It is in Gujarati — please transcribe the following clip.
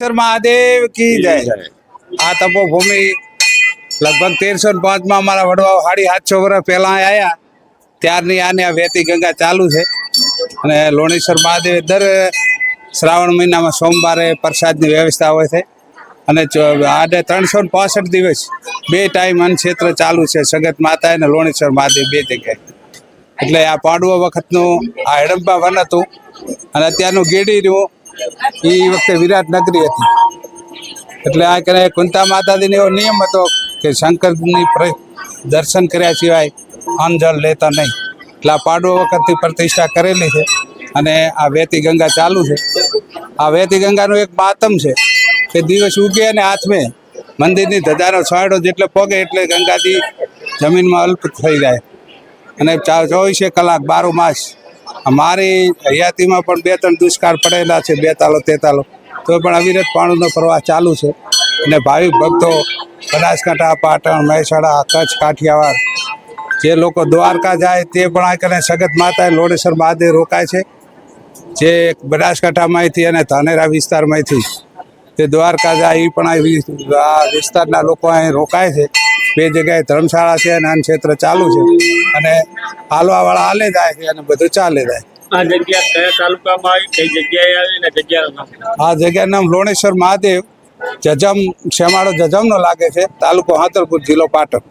महादेव की जय। आ तपोभूमि लगभग 1305 में अमरा वडवाओ 750 वर्ष पहला आया त्यारनी आने आ वહેતી गंगा चालू है અને લોણેશ્વર મહાદેવ દર શ્રાવણ મહિનામાં સોમવારે પ્રસાદની વ્યવસ્થા હોય છે અને આજે 365 દિવસ બે ટાઈમ અન્નક્ષેત્ર ચાલુ છે સગત માતા અને લોણેશ્વર મહાદેવ બે જગ્યાએ એટલે આ પાડવો વખતનું આ હડમ્બા વન હતું અને અત્યારનું ગેડી રહ્યું એ વખતે વિરાટ નગરી હતી એટલે આ કરે કુંતા માતાજીનો એવો નિયમ હતો કે શંકરની દર્શન કર્યા સિવાય અન્ન જળ લેતા નહીં એટલે આ પાડવો વખતથી પ્રતિષ્ઠા કરેલી છે અને આ વહેતી ગંગા ચાલુ છે આ વહેતી ગંગાનું એક માતમ છે કે દિવસ ઉગે અને હાથમે મંદિરની ધજાનો છાંયડો જેટલે પોગે એટલે ગંગાજી જમીનમાં અલ્પ થઈ જાય અને 24 કલાક 12 માસ મારી હયાતીમાં પણ 2-3 દુષ્કાળ પડેલા છે 42-43 તો પણ અવિરત પાણીનો પ્રવાહ ચાલુ છે અને ભાવિક ભક્તો બનાસકાંઠા પાટણ મહેસાણા કચ્છ કાઠિયાવાડ જે લોકો દ્વારકા જાય તે પણ આ કરીને સગત માતા લોણેશ્વર મહાદેવ રોકાય છે જે બનાસકાંઠામાંથી અને ધાનેરા વિસ્તારમાંથી તે દ્વારકા જાય એ પણ આ વિસ્તારના લોકો અહીં રોકાય છે બે જગ્યાએ ધર્મશાળા છે અને અન્નક્ષેત્ર ચાલુ છે અને હાલવાવાળા હાલે જાય છે અને બધું ચાલે જાય આ જગ્યા કયા તાલુકામાં આવી કઈ જગ્યાએ આવી ને જગ્યાનું નામ આ જગ્યાનું નામ લોણેશ્વર મહાદેવ જજમ શેમાળો જજમનો લાગે છે તાલુકો હાતરપુર જિલ્લો પાટણ